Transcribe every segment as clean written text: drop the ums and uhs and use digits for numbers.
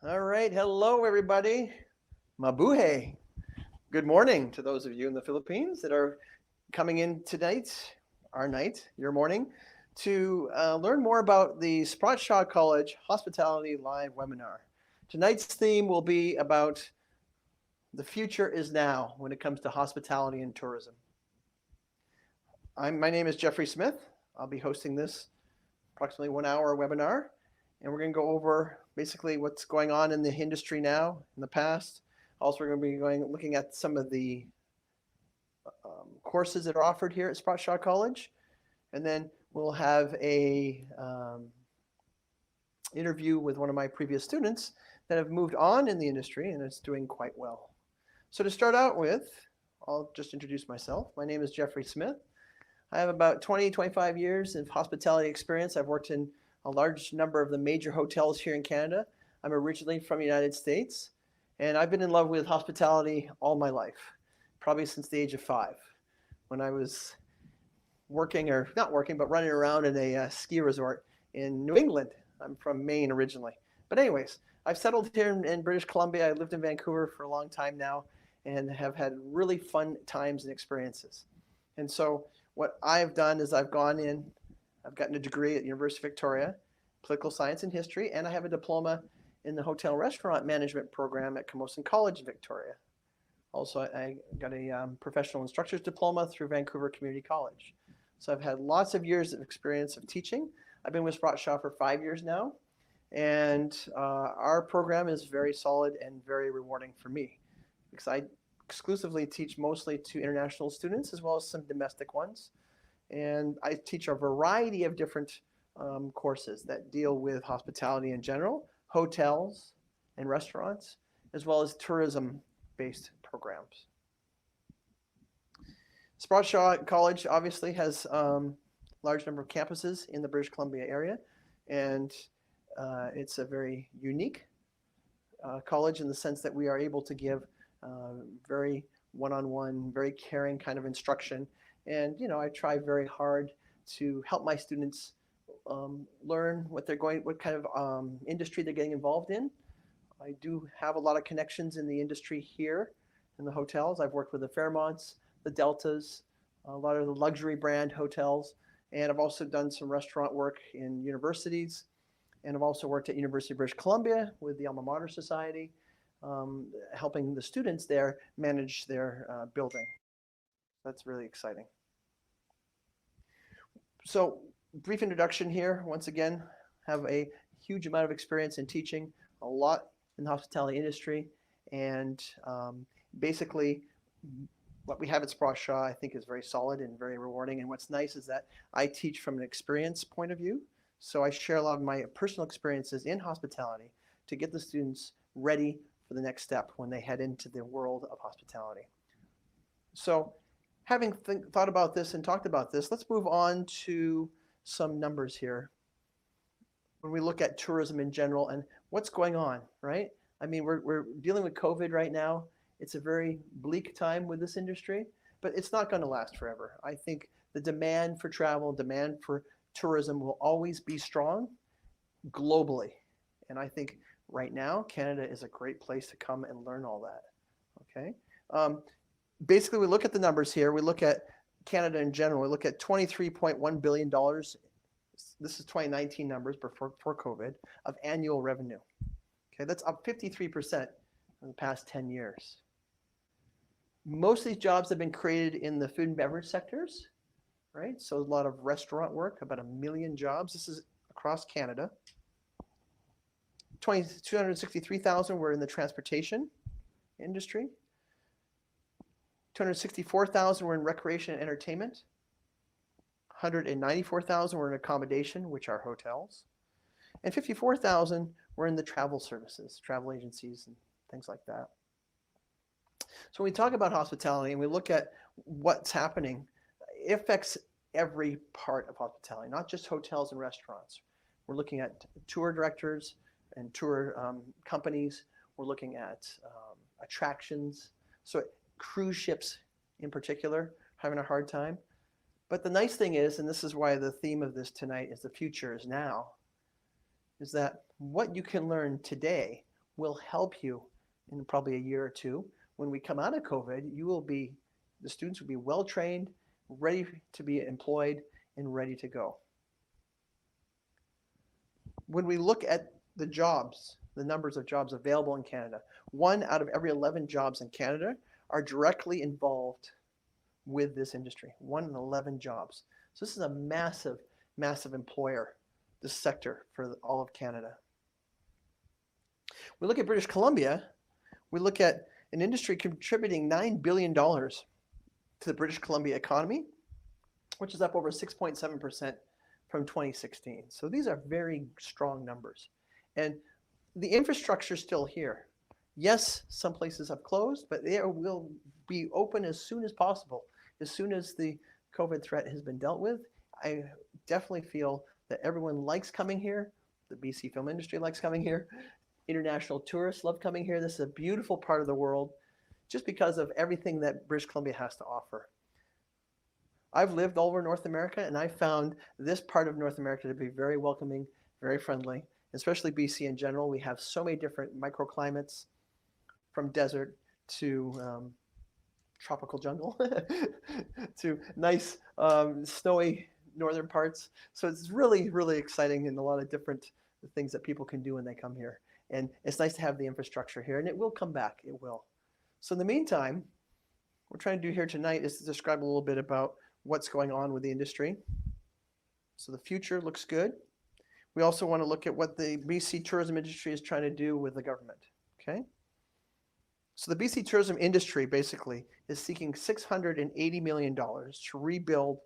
All right. Hello, everybody. Mabuhay. Good morning to those of you in the Philippines that are coming in tonight, our night, your morning, to learn more about the Sprott Shaw College Hospitality Live webinar. Tonight's theme will be about the future is now when it comes to hospitality and tourism. My name is Jeffrey Smith. I'll be hosting this approximately 1 hour webinar, and we're going to go over basically what's going on in the industry now, in the past. Also, we're going to be looking at some of the courses that are offered here at Sprott Shaw College, and then we'll have a interview with one of my previous students that have moved on in the industry and is doing quite well. So to start out with, I'll just introduce myself. My name is Jeffrey Smith. I have about 25 years of hospitality experience. I've worked in a large number of the major hotels here in Canada. I'm originally from the United States, and I've been in love with hospitality all my life, probably since the age of 5, when I was working, or not working, but running around in a ski resort in New England. I'm from Maine originally. But anyways, I've settled here in British Columbia. I lived in Vancouver for a long time now and have had really fun times and experiences. And so what I've done is I've gotten a degree at University of Victoria, political science and history, and I have a diploma in the hotel restaurant management program at Camosun College in Victoria. Also, I got a professional instructor's diploma through Vancouver Community College. So I've had lots of years of experience of teaching. I've been with Sprott Shaw for 5 years now, and our program is very solid and very rewarding for me because I exclusively teach mostly to international students as well as some domestic ones. And I teach a variety of different courses that deal with hospitality in general, hotels and restaurants, as well as tourism-based programs. Sprott Shaw College obviously has a large number of campuses in the British Columbia area, and it's a very unique college in the sense that we are able to give very one-on-one, very caring kind of instruction. And I try very hard to help my students learn what kind of industry they're getting involved in. I do have a lot of connections in the industry here in the hotels. I've worked with the Fairmonts, the Deltas, a lot of the luxury brand hotels, and I've also done some restaurant work in universities, and I've also worked at University of British Columbia with the Alma Mater Society, helping the students there manage their building. That's really exciting. So, brief introduction here. Once again, have a huge amount of experience in teaching, a lot in the hospitality industry, and basically what we have at Sprott Shaw I think is very solid and very rewarding. And what's nice is that I teach from an experience point of view. So I share a lot of my personal experiences in hospitality to get the students ready for the next step when they head into the world of hospitality. So having thought about this and talked about this, let's move on to some numbers here. When we look at tourism in general and what's going on, right? I mean, we're dealing with COVID right now. It's a very bleak time with this industry, but it's not going to last forever. I think the demand for travel, demand for tourism will always be strong globally. And I think right now, Canada is a great place to come and learn all that, okay? Basically, we look at the numbers here. We look at Canada in general. We look at $23.1 billion. This is 2019 numbers before COVID of annual revenue. Okay, that's up 53% in the past 10 years. Most of these jobs have been created in the food and beverage sectors, right? So a lot of restaurant work, about 1 million jobs. This is across Canada. 263,000 were in the transportation industry. 264,000 were in recreation and entertainment. 194,000 were in accommodation, which are hotels. And 54,000 were in the travel services, travel agencies and things like that. So when we talk about hospitality and we look at what's happening, it affects every part of hospitality, not just hotels and restaurants. We're looking at tour directors and tour companies. We're looking at attractions. So cruise ships in particular, having a hard time. But the nice thing is, and this is why the theme of this tonight is the future is now, is that what you can learn today will help you in probably a year or two. When we come out of COVID, the students will be well trained, ready to be employed, and ready to go. When we look at the jobs, the numbers of jobs available in Canada, 1 out of every 11 jobs in Canada are directly involved with this industry. 1 in 11 jobs. So this is a massive, massive employer, this sector for all of Canada. We look at British Columbia, we look at an industry contributing $9 billion to the British Columbia economy, which is up over 6.7% from 2016. So these are very strong numbers. And the infrastructure is still here. Yes, some places have closed, but they will be open as soon as possible. As soon as the COVID threat has been dealt with, I definitely feel that everyone likes coming here. The BC film industry likes coming here. International tourists love coming here. This is a beautiful part of the world just because of everything that British Columbia has to offer. I've lived all over North America, and I found this part of North America to be very welcoming, very friendly, especially BC in general. We have so many different microclimates, from desert to tropical jungle to nice snowy northern parts. So it's really, really exciting and a lot of different things that people can do when they come here. And it's nice to have the infrastructure here, and it will come back, it will. So in the meantime, what we're trying to do here tonight is to describe a little bit about what's going on with the industry. So the future looks good. We also want to look at what the BC tourism industry is trying to do with the government, okay? So the BC tourism industry basically is seeking $680 million to rebuild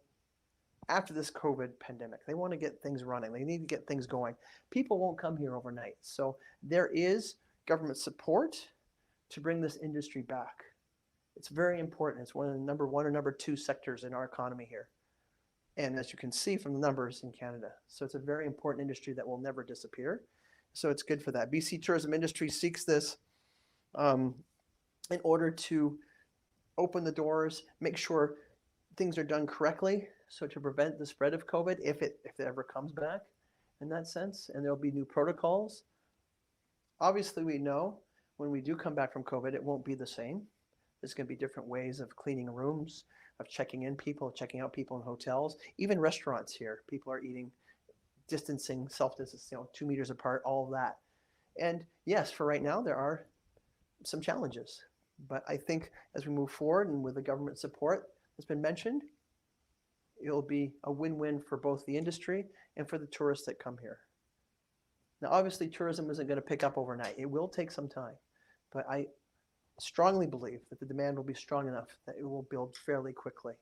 after this COVID pandemic. They want to get things running. They need to get things going. People won't come here overnight. So there is government support to bring this industry back. It's very important. It's one of the number 1 or number 2 sectors in our economy here. And as you can see from the numbers in Canada. So it's a very important industry that will never disappear. So it's good for that. BC tourism industry seeks this in order to open the doors, make sure things are done correctly, so to prevent the spread of COVID if it ever comes back in that sense, and there'll be new protocols. Obviously, we know when we do come back from COVID, it won't be the same. There's going to be different ways of cleaning rooms, of checking in people, checking out people in hotels, even restaurants here. People are eating, distancing, self-distance, 2 meters apart, all of that. And yes, for right now, there are some challenges. But I think as we move forward and with the government support that's been mentioned, it'll be a win-win for both the industry and for the tourists that come here. Now, obviously, tourism isn't going to pick up overnight. It will take some time. But I strongly believe that the demand will be strong enough that it will build fairly quickly.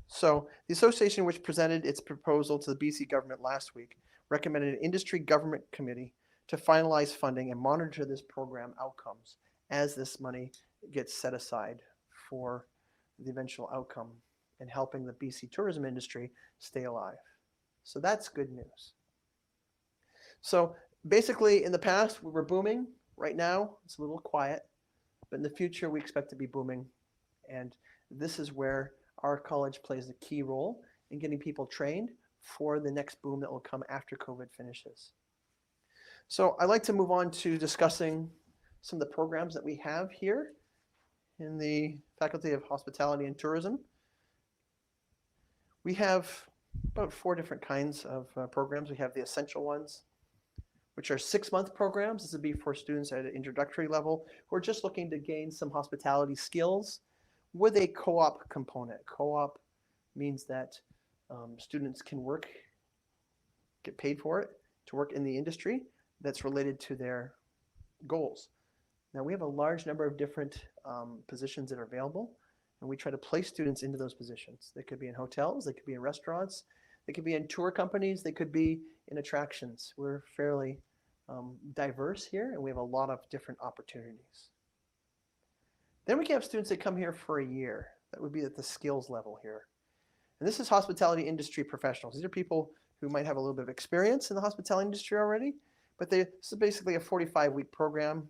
So the association, which presented its proposal to the BC government last week, recommended an industry government committee to finalize funding and monitor this program outcomes as this money gets set aside for the eventual outcome and helping the BC tourism industry stay alive. So that's good news. So basically in the past we were booming. Right now it's a little quiet, but in the future we expect to be booming. And this is where our college plays a key role in getting people trained for the next boom that will come after COVID finishes. So I'd like to move on to discussing some of the programs that we have here in the Faculty of Hospitality and Tourism. We have about 4 different kinds of programs. We have the essential ones, which are 6-month programs. This would be for students at an introductory level who are just looking to gain some hospitality skills with a co-op component. Co-op means that students can work, get paid for it, to work in the industry that's related to their goals. Now we have a large number of different positions that are available, and we try to place students into those positions. They could be in hotels, they could be in restaurants, they could be in tour companies, they could be in attractions. We're fairly diverse here, and we have a lot of different opportunities. Then we can have students that come here for a year. That would be at the skills level here. And this is hospitality industry professionals. These are people who might have a little bit of experience in the hospitality industry already, but this is basically a 45-week program,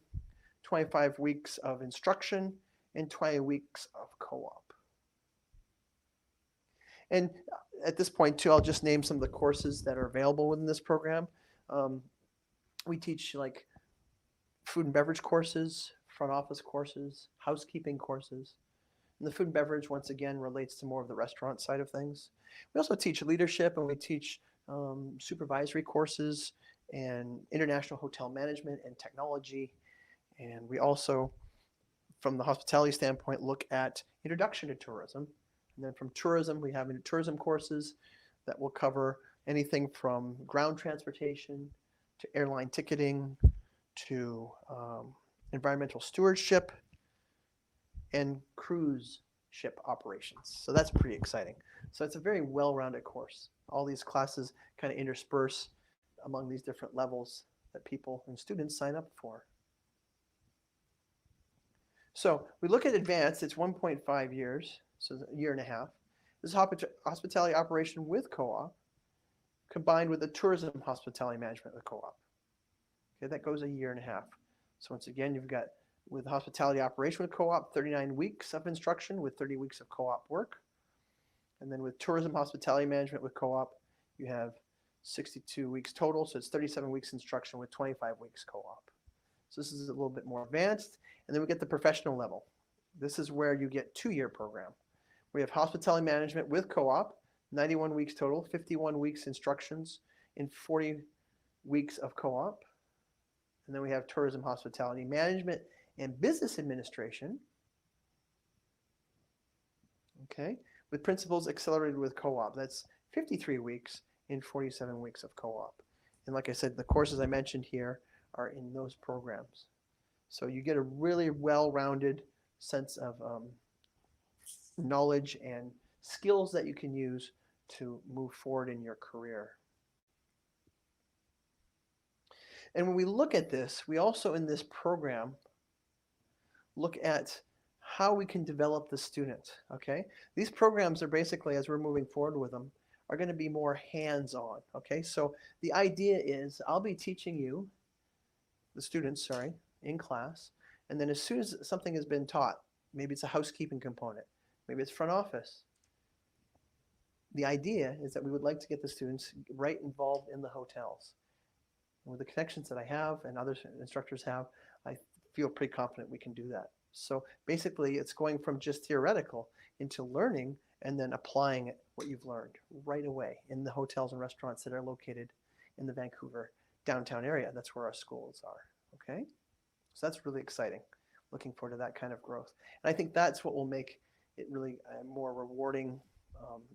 25 weeks of instruction, and 20 weeks of co-op. And at this point too, I'll just name some of the courses that are available within this program. We teach like food and beverage courses, front office courses, housekeeping courses. And the food and beverage, once again, relates to more of the restaurant side of things. We also teach leadership, and we teach supervisory courses and international hotel management and technology. And we also, from the hospitality standpoint, look at introduction to tourism. And then from tourism, we have tourism courses that will cover anything from ground transportation to airline ticketing to environmental stewardship and cruise ship operations. So that's pretty exciting. So it's a very well-rounded course. All these classes kind of intersperse among these different levels that people and students sign up for. So we look at advanced, it's 1.5 years, so a year and a half. This is hospitality operation with co-op, combined with the tourism hospitality management with co-op. Okay, that goes a year and a half. So once again, you've got with hospitality operation with co-op, 39 weeks of instruction with 30 weeks of co-op work. And then with tourism hospitality management with co-op, you have 62 weeks total. So it's 37 weeks instruction with 25 weeks co-op. So this is a little bit more advanced. And then we get the professional level. This is where you get 2-year program. We have hospitality management with co-op, 91 weeks total, 51 weeks instructions in 40 weeks of co-op. And then we have tourism hospitality management and business administration, okay, with principles accelerated with co-op. That's 53 weeks in 47 weeks of co-op. And like I said, the courses I mentioned here are in those programs. So you get a really well-rounded sense of knowledge and skills that you can use to move forward in your career. And when we look at this, we also in this program look at how we can develop the student, okay? These programs are basically, as we're moving forward with them, are going to be more hands-on, okay? So the idea is I'll be teaching you, the students, sorry, in class, and then as soon as something has been taught, maybe it's a housekeeping component, maybe it's front office, the idea is that we would like to get the students right involved in the hotels. With the connections that I have and other instructors have, I feel pretty confident we can do that. So basically, it's going from just theoretical into learning and then applying what you've learned right away in the hotels and restaurants that are located in the Vancouver downtown area. That's where our schools are, okay? So that's really exciting. Looking forward to that kind of growth. And I think that's what will make it really a more rewarding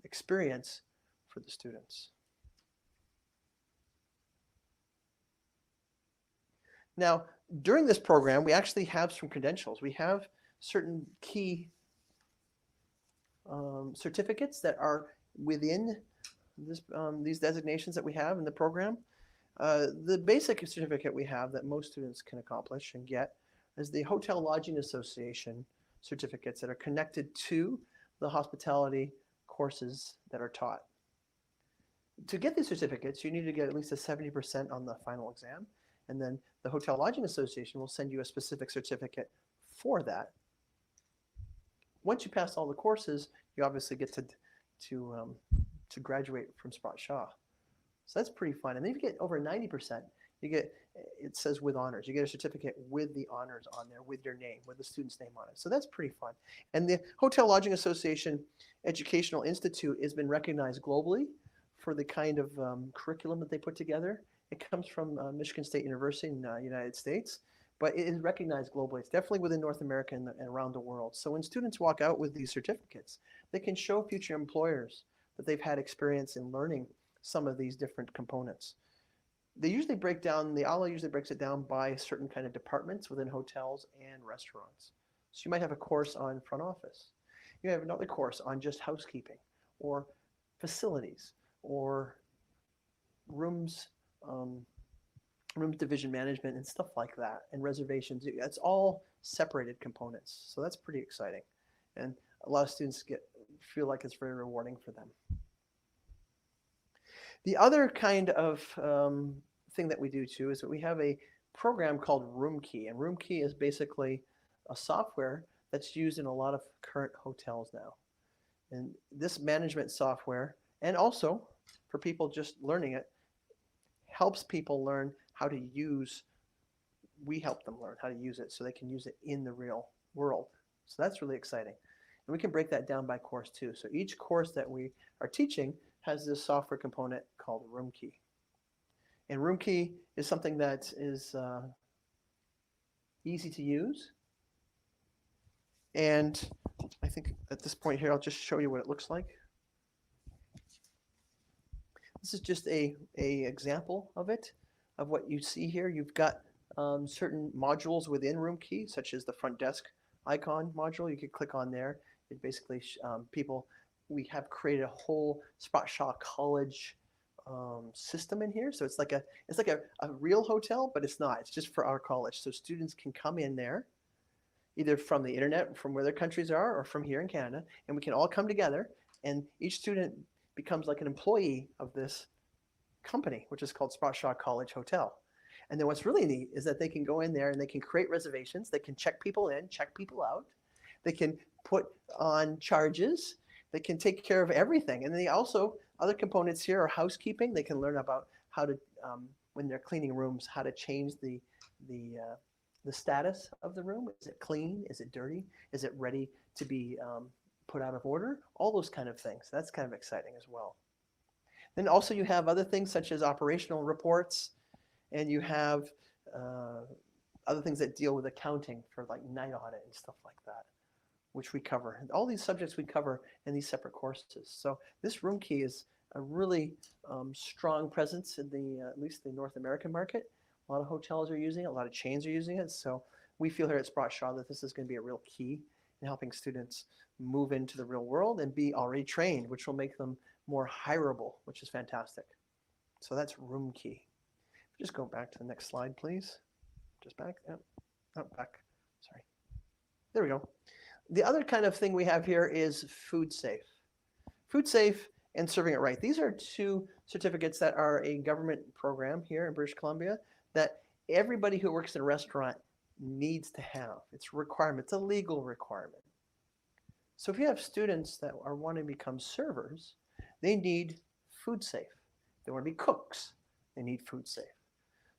experience for the students. Now, during this program, we actually have some credentials. We have certain key certificates that are within this, these designations that we have in the program. The basic certificate we have that most students can accomplish and get is the Hotel Lodging Association certificates that are connected to the hospitality courses that are taught. To get these certificates, you need to get at least a 70% on the final exam. And then the Hotel Lodging Association will send you a specific certificate for that. Once you pass all the courses, you obviously get to graduate from Sprott Shaw. So that's pretty fun. And then if you get over 90%, you get, it says with honors. You get a certificate with the honors on there, with your name, with the student's name on it. So that's pretty fun. And the Hotel Lodging Association Educational Institute has been recognized globally for the kind of curriculum that they put together. It comes from Michigan State University in the United States, but it is recognized globally. It's definitely within North America and around the world. So when students walk out with these certificates, they can show future employers that they've had experience in learning some of these different components. They usually break down, the ALA usually breaks it down by certain kind of departments within hotels and restaurants. So you might have a course on front office. You have another course on just housekeeping or facilities or rooms division management and stuff like that, and reservations. It's all separated components. So that's pretty exciting. And a lot of students feel like it's very rewarding for them. The other kind of thing that we do too is that we have a program called RoomKey. And RoomKey is basically a software that's used in a lot of current hotels now. And this management software, and also for people just learning it, helps people learn how to use, we help them learn how to use it so they can use it in the real world. So that's really exciting. And we can break that down by course too. So each course that we are teaching has this software component called RoomKey. And RoomKey is something that is easy to use. And I think at this point here, I'll just show you what it looks like. This is just a example of it, of what you see here. You've got certain modules within RoomKey, such as the front desk icon module. You could click on there. It basically we have created a whole Sprott Shaw College system in here. So it's like a real hotel, but it's not. It's just for our college. So students can come in there, either from the internet, from where their countries are, or from here in Canada, and we can all come together, and each student becomes like an employee of this company, which is called Sprott Shaw College Hotel. And then what's really neat is that they can go in there and they can create reservations. They can check people in, check people out. They can put on charges. They can take care of everything. And then they also, other components here are housekeeping. They can learn about how to, when they're cleaning rooms, how to change the status of the room. Is it clean? Is it dirty? Is it ready to be put out of order? All those kind of things. That's kind of exciting as well. Then also you have other things such as operational reports, and you have other things that deal with accounting for like night audit and stuff like that, which we cover. And all these subjects we cover in these separate courses. So this RoomKey is a really strong presence in the at least the North American market. A lot of hotels are using it. A lot of chains are using it. So we feel here at Sprott Shaw that this is going to be a real key in helping students move into the real world and be already trained, which will make them more hireable, which is fantastic. So that's RoomKey. Just go back to the next slide, please. Just back. Oh, back. Sorry. There we go. The other kind of thing we have here is food safe. Food safe and serving it right. These are two certificates that are a government program here in British Columbia that everybody who works in a restaurant needs to have. It's a requirement. It's a legal requirement. So if you have students that are wanting to become servers, they need food safe. If they want to be cooks, they need food safe.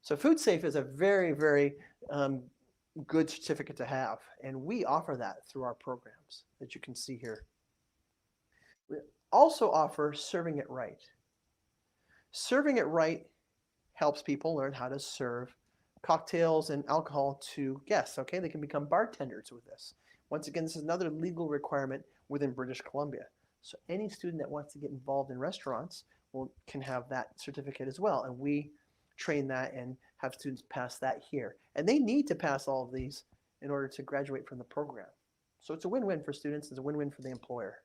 So food safe is a very, very good certificate to have, and we offer that through our programs that you can see here. We also offer serving it right. Serving it right helps people learn how to serve cocktails and alcohol to guests. Okay, they can become bartenders with this. Once again, this is another legal requirement within British Columbia. So any student that wants to get involved in restaurants can have that certificate as well, and we train that and have students pass that here. And they need to pass all of these in order to graduate from the program. So it's a win-win for students, it's a win-win for the employer.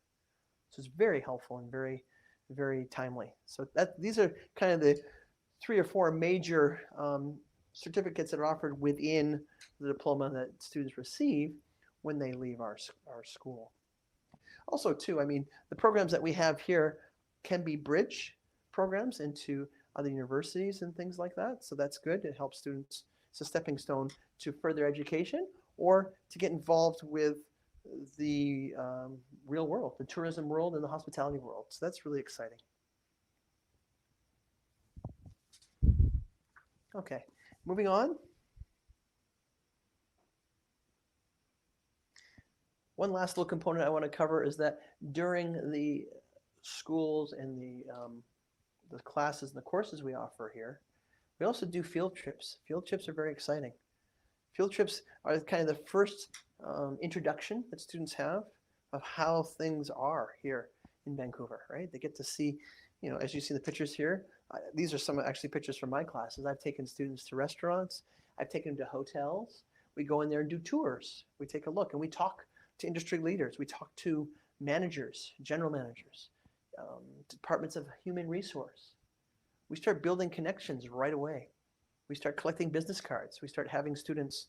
So it's very helpful and very, very timely. So these are kind of the 3 or 4 major certificates that are offered within the diploma that students receive when they leave our school. Also too, I mean, the programs that we have here can be bridge programs into other universities and things like that. So that's good. It helps students. It's a stepping stone to further education or to get involved with the real world, the tourism world and the hospitality world. So that's really exciting. Okay, moving on. One last little component I want to cover is that during the schools and the classes and the courses we offer here, we also do field trips. Field trips are very exciting. Field trips are kind of the first introduction that students have of how things are here in Vancouver, right? They get to see, you know, as you see the pictures here, these are some actually pictures from my classes. I've taken students to restaurants. I've taken them to hotels. We go in there and do tours. We take a look and we talk to industry leaders. We talk to managers, general managers, departments of human resource. We start building connections right away. We start collecting business cards. We start having students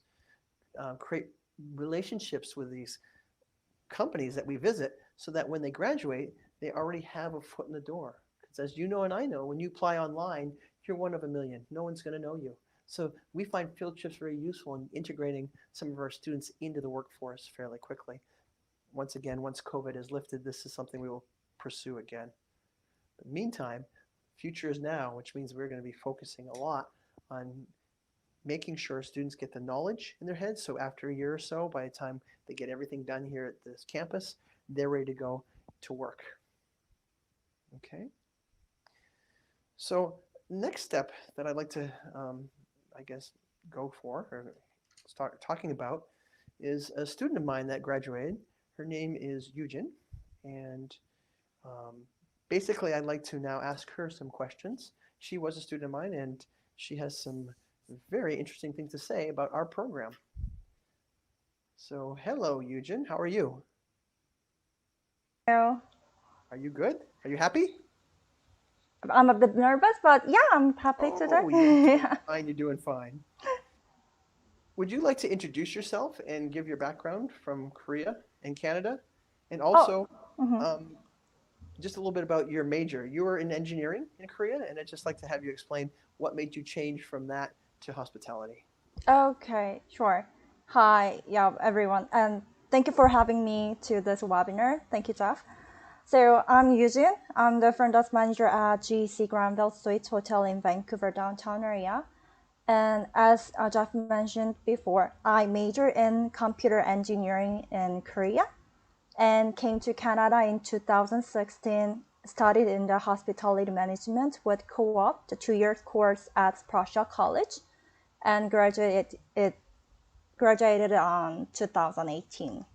create relationships with these companies that we visit so that when they graduate, they already have a foot in the door. Because as you know and I know, when you apply online, you're one of a million. No one's going to know you. So we find field trips very useful in integrating some of our students into the workforce fairly quickly. Once again, once COVID is lifted, this is something we will pursue again. But meantime, future is now, which means we're going to be focusing a lot on making sure students get the knowledge in their heads. So after a year or so, by the time they get everything done here at this campus, they're ready to go to work. Okay. So next step that I'd like to, I guess, go for or start talking about is a student of mine that graduated. Her name is Eugene, and basically I'd like to now ask her some questions. She was a student of mine, and she has some very interesting things to say about our program. So hello, Eugene. How are you? Hello. Are you good? Are you happy? I'm a bit nervous, but yeah, I'm happy today. Oh, you're doing Yeah. fine. You're doing fine. Would you like to introduce yourself and give your background from Korea and Canada? And Oh, also, mhm. um, just a little bit about your major. You were in engineering in Korea, and I'd just like to have you explain what made you change from that to hospitality. Okay, sure. Hi, yeah, everyone, and thank you for having me to this webinar. Thank you, Jeff. So I'm Eugene. I'm the front desk manager at GC Granville Suites Hotel in Vancouver downtown area. And as Jeff mentioned before, I majored in computer engineering in Korea and came to Canada in 2016, studied in the hospitality management with co-op, the 2 year course at Sprott Shaw College, and graduated on 2018.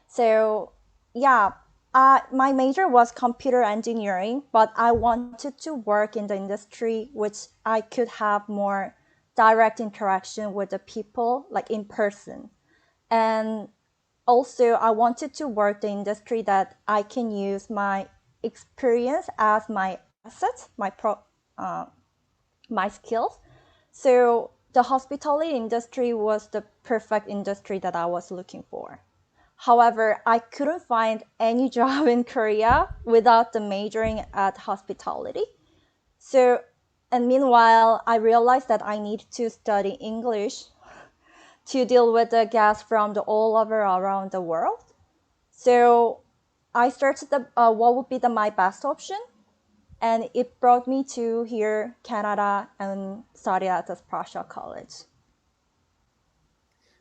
So yeah, my major was computer engineering, but I wanted to work in the industry which I could have more direct interaction with the people, like in person. And also, I wanted to work the industry that I can use my experience as my asset, my skills. So the hospitality industry was the perfect industry that I was looking for. However, I couldn't find any job in Korea without the majoring at hospitality. So, and meanwhile, I realized that I need to study English to deal with the guests from all over around the world. So I searched what would be my best option, and it brought me to here, Canada, and studied at the Sprott Shaw College.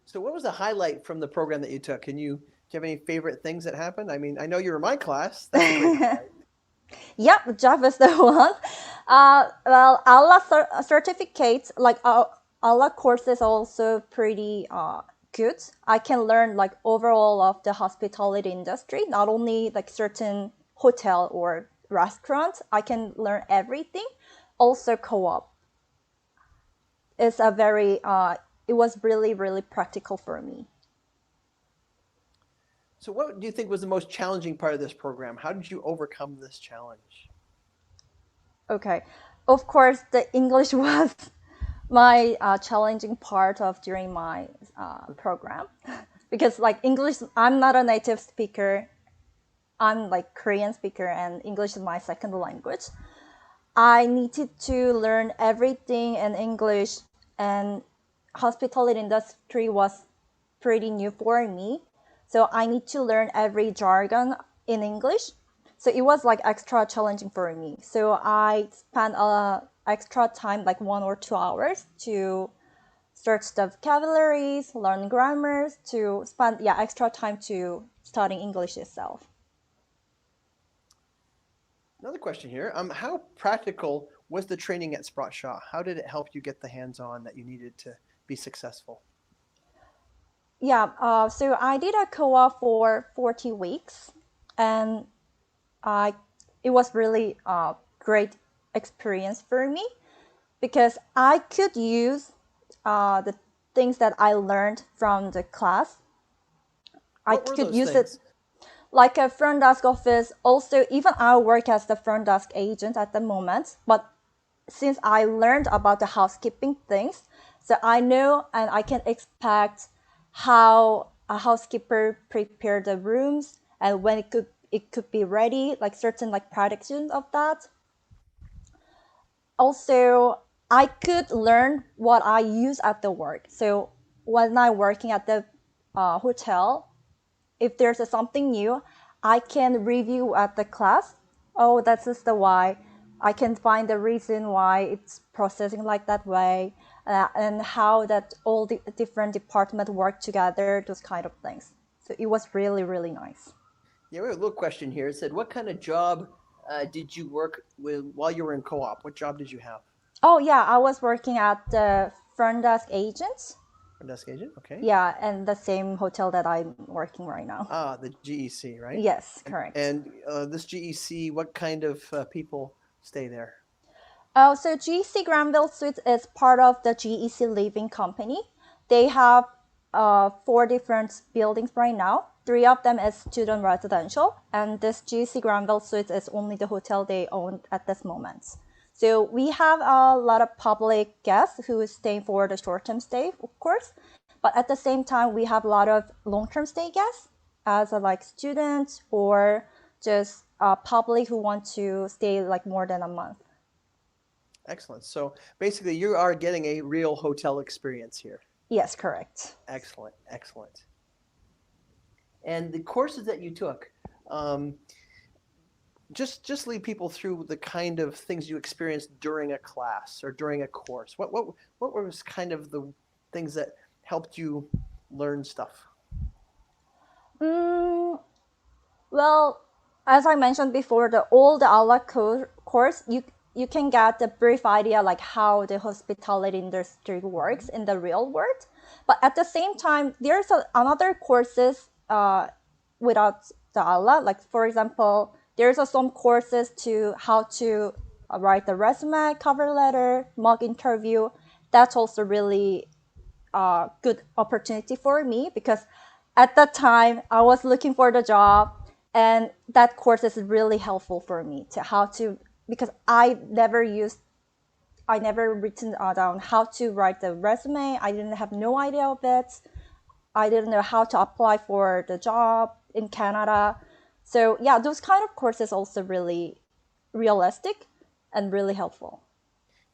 So, what was the highlight from the program that you took? Do you have any favorite things that happened? I mean, I know you were in my class. That's a great highlight. Yep, Jeff is the one. Well, Allah certificates, like Allah courses, also pretty good. I can learn like overall of the hospitality industry, not only like certain hotel or restaurant. I can learn everything. Also, co-op is a very. It was really practical for me. So, what do you think was the most challenging part of this program? How did you overcome this challenge? Okay, of course, the English was my challenging part of during my program because like English, I'm not a native speaker. I'm like Korean speaker, and English is my second language. I needed to learn everything in English, and hospitality industry was pretty new for me. So I need to learn every jargon in English. So it was like extra challenging for me. So I spent extra time, like 1 or 2 hours, to search the vocabularies, learn grammars, to spend extra time to studying English itself. Another question here. How practical was the training at Sprott Shaw? How did it help you get the hands-on that you needed to be successful? Yeah, so I did a co-op for 40 weeks, and I it was really a great experience for me because I could use the things that I learned from the class. I What were could those use it things? like a front desk office. Also, even I work as the front desk agent at the moment, but since I learned about the housekeeping things, so I know and I can expect how a housekeeper prepare the rooms and when it could be ready, like certain like predictions of that. Also, I could learn what I use at the work. So when I'm working at the hotel, if there's something new, I can review at the class. Oh, that's just the why. I can find the reason why it's processing like that way, and how that all the different departments work together, those kind of things. So it was really, really nice. Yeah, we have a little question here. It said, "What kind of job did you work with while you were in co-op? What job did you have?" Oh yeah, I was working at the front desk agent. Front desk agent. Okay. Yeah, and the same hotel that I'm working right now. Ah, the GEC, right? Yes, And, correct. and this GEC, what kind of people stay there? Oh, so GEC Granville Suites is part of the GEC Living Company. They have four different buildings right now. Three of them is student residential, and this GEC Granville Suites is only the hotel they own at this moment. So we have a lot of public guests who is staying for the short-term stay, of course, but at the same time we have a lot of long-term stay guests as like students or just public who want to stay like more than a month. Excellent. So basically, you are getting a real hotel experience here. Yes, correct. Excellent, excellent. And the courses that you took, um, just lead people through the kind of things you experienced during a class or during a course. What was kind of the things that helped you learn stuff? Mm, well, as I mentioned before, the all the ALA course, you can get a brief idea like how the hospitality industry works in the real world. But at the same time, there's another courses without the ALA. Like for example, there's some courses to how to write the resume, cover letter, mock interview. That's also really good opportunity for me because at that time I was looking for the job, and that course is really helpful for me to how to, because I never written down how to write the resume. I didn't have no idea of it. I didn't know how to apply for the job in Canada. So yeah, those kind of courses also really realistic and really helpful.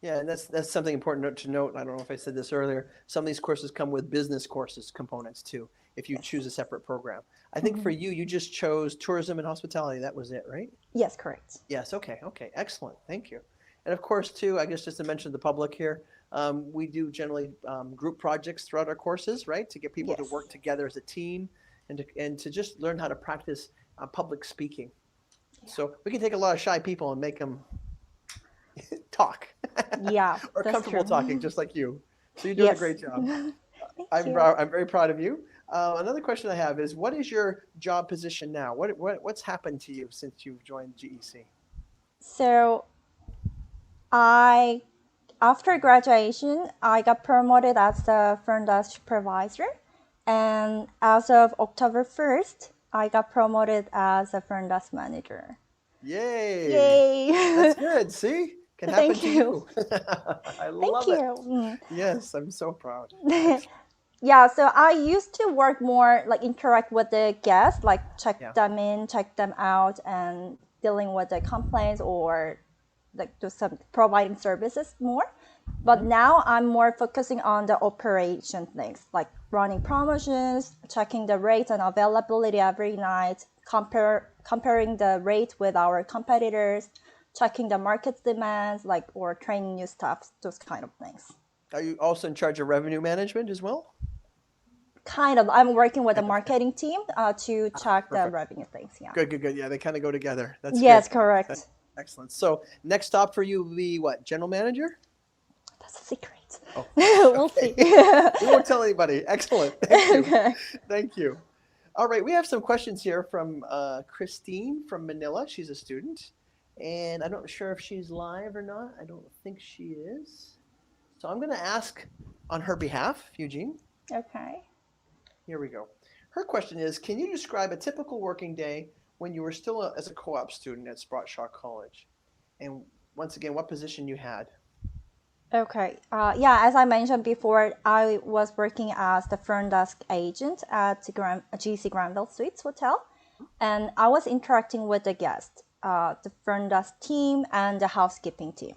Yeah, and that's something important to note. I don't know if I said this earlier. Some of these courses come with business courses components too, if you choose a separate program. I think for you, you just chose tourism and hospitality. That was it, right? Yes, correct. Yes. Okay. Okay. Excellent. Thank you. And of course, too, I guess just to mention the public here, we do generally group projects throughout our courses, right, to get people to Yes. work together as a team and to just learn how to practice public speaking. So we can take a lot of shy people and make them talk Yeah, or that's comfortable true. talking, just like you. So you're doing a Yes. great job. Thank you. I'm very proud of you. Another question I have is, what is your job position now? What's happened to you since you've joined GEC? So I, after graduation, I got promoted as the front desk supervisor, and as of October 1st, I got promoted as a front desk manager. Yay! Yay! That's good. See, can happen Thank to you. you. I Thank love it. you. Yes, I'm so proud. Mm. Excellent. Yeah, so I used to work more like interact with the guests, like check Yeah. them in, check them out, and dealing with the complaints or like do some providing services more. But Mhm. now I'm more focusing on the operation things, like running promotions, checking the rates and availability every night, comparing the rate with our competitors, checking the market demands, like or training new staff, those kind of things. Are you also in charge of revenue management as well? Kind of. I'm working with the Kind of. Yeah. marketing team to check the Perfect. revenue things. Yeah. Good, good, good. Yeah, they kind of go together. That's good. Yes, correct. Excellent. So next stop for you will be what? General manager? That's a secret. Oh, We'll okay. see. We won't tell anybody. Excellent. Thank you. Okay. Thank you. All right, we have some questions here from Christine from Manila. She's a student, and I'm not sure if she's live or not. I don't think she is. So I'm going to ask on her behalf, Eugene. Okay. Here we go. Her question is, can you describe a typical working day when you were still as a co-op student at Sprott Shaw College? And once again, what position you had? Okay. Yeah, as I mentioned before, I was working as the front desk agent at the GC Granville Suites Hotel, and I was interacting with the guests, the front desk team, and the housekeeping team.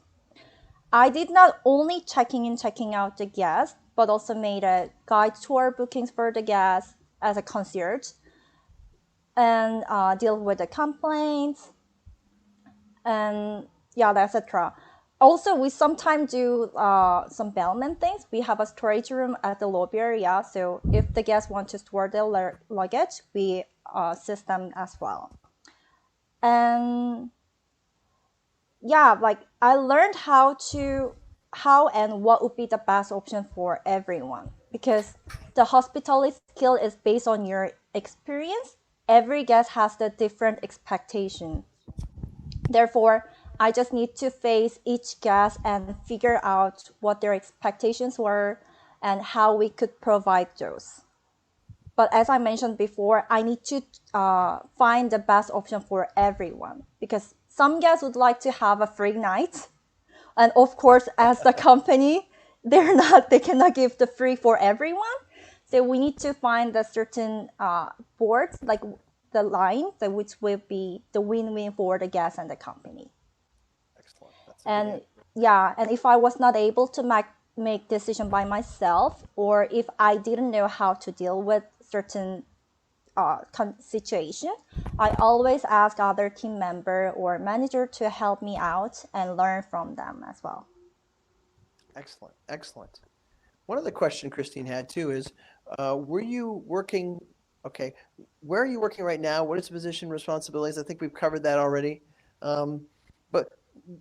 I did not only checking in, checking out the guests, but also made a guide tour bookings for the guests as a concierge, and deal with the complaints. And yeah, etc. Also, we sometimes do some bellman things. We have a storage room at the lobby area, so if the guests want to store their luggage, we assist them as well. And yeah, like I learned how and what would be the best option for everyone, because the hospitality skill is based on your experience. Every guest has the different expectation. Therefore, I just need to face each guest and figure out what their expectations were and how we could provide those. But as I mentioned before, I need to find the best option for everyone, because some guests would like to have a free night. And of course, as the company, they cannot give the free for everyone. So we need to find a certain boards, like the line, that which will be the win-win for the guest and the company. Excellent. That's a good And answer. yeah, and if I was not able to make decision by myself, or if I didn't know how to deal with certain situation, I always ask other team member or manager to help me out and learn from them as well. Excellent. Excellent. One other question Christine had too is, were you working? Okay, where are you working right now? What is the position responsibilities? I think we've covered that already. Um, but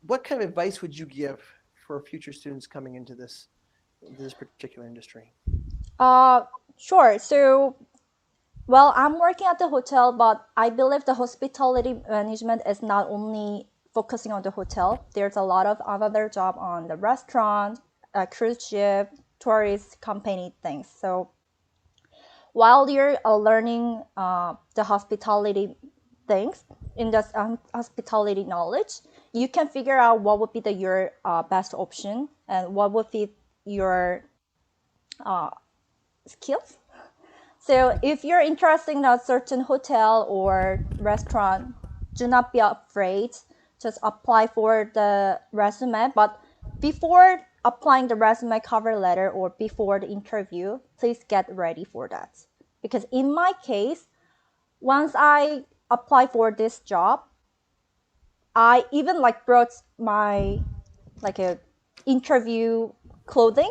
what kind of advice would you give for future students coming into this particular industry? Uh, sure. So, well, I'm working at the hotel, but I believe the hospitality management is not only focusing on the hotel. There's a lot of other job on the restaurant, cruise ship, tourist company things. So while you're learning the hospitality things in the hospitality knowledge, you can figure out what would be your best option and what would be your skills. So if you're interested in a certain hotel or restaurant, do not be afraid. Just apply for the resume. But before applying the resume cover letter or before the interview, please get ready for that. Because in my case, once I apply for this job, I even like brought my like a interview clothing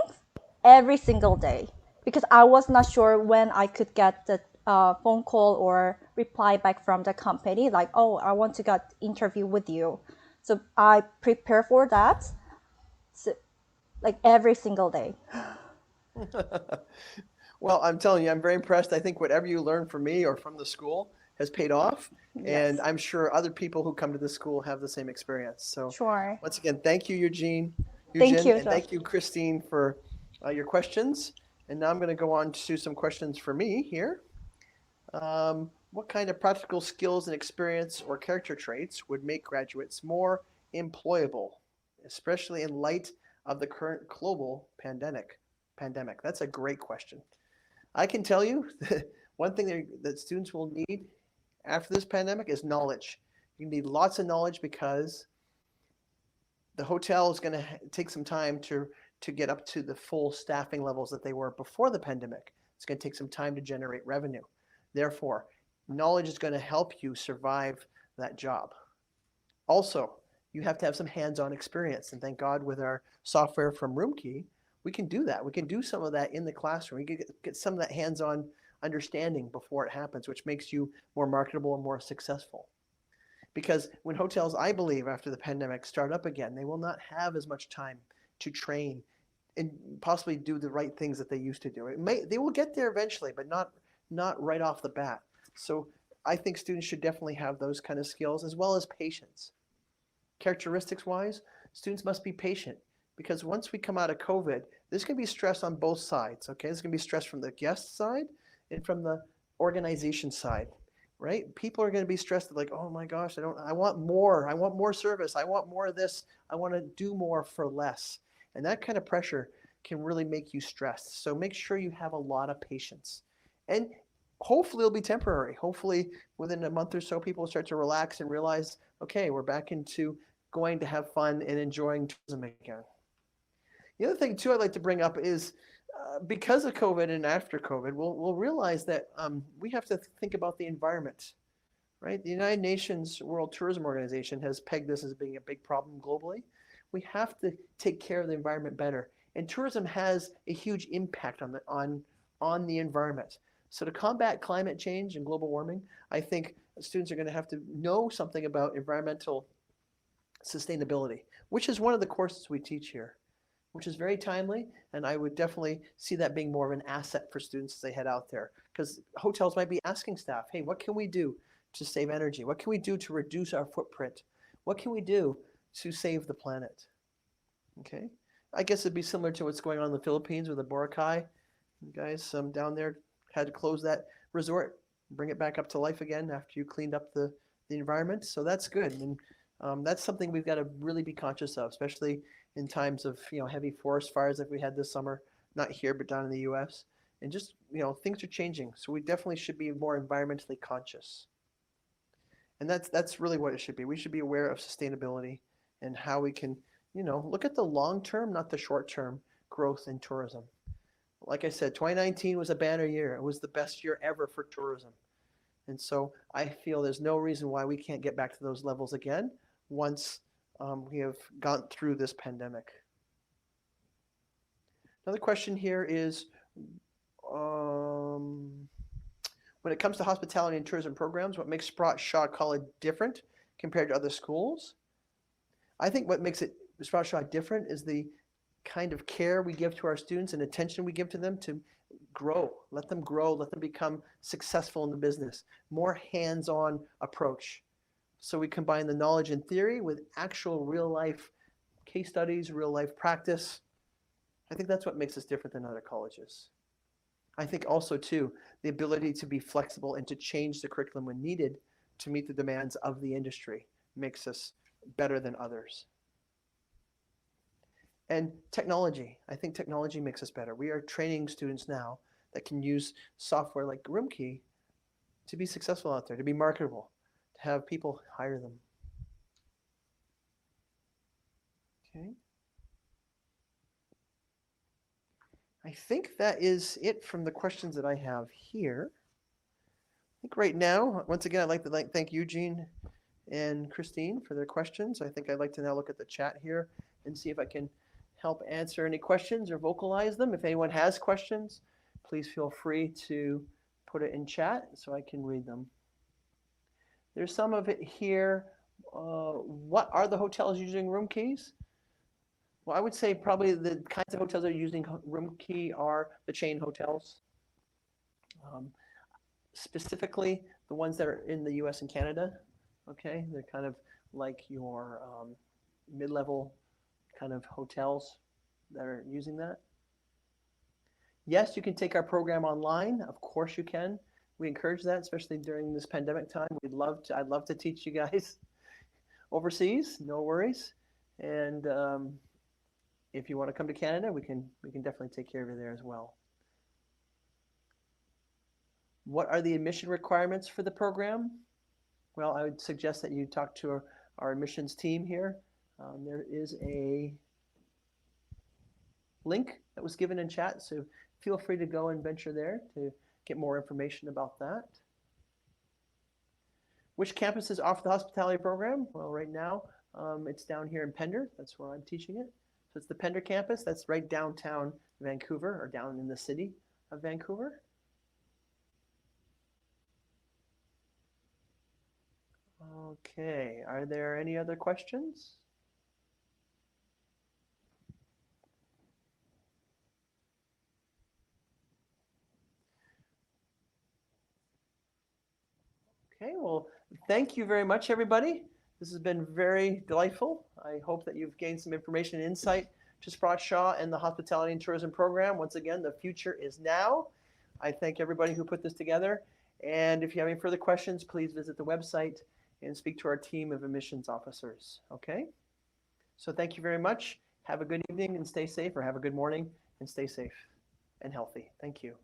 every single day, because I was not sure when I could get the phone call or reply back from the company like, oh, I want to get interview with you. So I prepare for that, so, like every single day. Well, I'm telling you, I'm very impressed. I think whatever you learned from me or from the school has paid off. And Yes, I'm sure other people who come to the school have the same experience. So sure. once again, thank you, Thank Eugene, you, and Josh. thank you, Christine, for your questions. And now I'm going to go on to some questions for me here. What kind of practical skills and experience or character traits would make graduates more employable, especially in light of the current global Pandemic. That's a great question. I can tell you one thing that students will need after this pandemic is knowledge. You need lots of knowledge because the hotel is going to take some time to get up to the full staffing levels that they were before the pandemic. It's going to take some time to generate revenue. Therefore, knowledge is going to help you survive that job. Also, you have to have some hands-on experience, and thank God with our software from RoomKey, we can do that. We can do some of that in the classroom. We can get some of that hands-on understanding before it happens, which makes you more marketable and more successful. Because when hotels, I believe, after the pandemic start up again, they will not have as much time to train and possibly do the right things that they used to do. They will get there eventually, but not right off the bat. So I think students should definitely have those kind of skills as well as patience. Characteristics wise, students must be patient because once we come out of COVID, there's going to be stress on both sides. Okay, there's going to be stress from the guest side and from the organization side, right? People are going to be stressed like, oh my gosh, I want more. I want more service. I want more of this. I want to do more for less. And that kind of pressure can really make you stressed. So make sure you have a lot of patience. And hopefully it'll be temporary. Hopefully within a month or so, people will start to relax and realize, okay, we're back into going to have fun and enjoying tourism again. The other thing too I'd like to bring up is because of COVID and after COVID, we'll realize that we have to think about the environment. right? The United Nations World Tourism Organization has pegged this as being a big problem globally. We have to take care of the environment better. And tourism has a huge impact on the environment. So to combat climate change and global warming, I think students are going to have to know something about environmental sustainability, which is one of the courses we teach here, which is very timely. And I would definitely see that being more of an asset for students as they head out there. Because hotels might be asking staff, hey, what can we do to save energy? What can we do to reduce our footprint? What can we do to save the planet? Okay. I guess it'd be similar to what's going on in the Philippines with the Boracay. You guys down there had to close that resort, bring it back up to life again after you cleaned up the environment. So that's good. And that's something we've got to really be conscious of, especially in times of heavy forest fires like we had this summer, not here, but down in the US. And just, things are changing. So we definitely should be more environmentally conscious. And that's really what it should be. We should be aware of sustainability and how we can, look at the long term, not the short term growth in tourism. Like I said, 2019 was a banner year. It was the best year ever for tourism. And so I feel there's no reason why we can't get back to those levels again once we have gone through this pandemic. Another question here is, when it comes to hospitality and tourism programs, what makes Sprott Shaw College different compared to other schools? I think what makes Sprott Shaw different is the kind of care we give to our students and attention we give to them to grow, let them become successful in the business, more hands-on approach. So we combine the knowledge and theory with actual real life case studies, real life practice. I think that's what makes us different than other colleges. I think also too, the ability to be flexible and to change the curriculum when needed to meet the demands of the industry makes us better than others. And technology, I think technology makes us better. We are training students now that can use software like RoomKey to be successful out there, to be marketable, to have people hire them. Okay. I think that is it from the questions that I have here. I think right now, once again, I'd like to thank Eugene and Christine for their questions. I think I'd like to now look at the chat here and see if I can help answer any questions or vocalize them. If anyone has questions, please feel free to put it in chat so I can read them. There's some of it here. What are the hotels using RoomKeys? Well, I would say probably the kinds of hotels that are using RoomKey are the chain hotels. Specifically, the ones that are in the US and Canada. Okay, they're kind of like your mid-level kind of hotels that are using that. Yes, you can take our program online. Of course you can. We encourage that, especially during this pandemic time. I'd love to teach you guys overseas, no worries. And if you want to come to Canada, we can definitely take care of you there as well. What are the admission requirements for the program? Well, I would suggest that you talk to our admissions team here. There is a link that was given in chat, so feel free to go and venture there to get more information about that. Which campuses offer the hospitality program? Well, right now it's down here in Pender. That's where I'm teaching it. So it's the Pender campus. That's right downtown Vancouver, or down in the city of Vancouver. Okay, are there any other questions? Okay, well, thank you very much, everybody. This has been very delightful. I hope that you've gained some information and insight to Sprott Shaw and the Hospitality and Tourism Program. Once again, the future is now. I thank everybody who put this together. And if you have any further questions, please visit the website and speak to our team of admissions officers. Okay? So thank you very much. Have a good evening and stay safe, or have a good morning and stay safe and healthy. Thank you.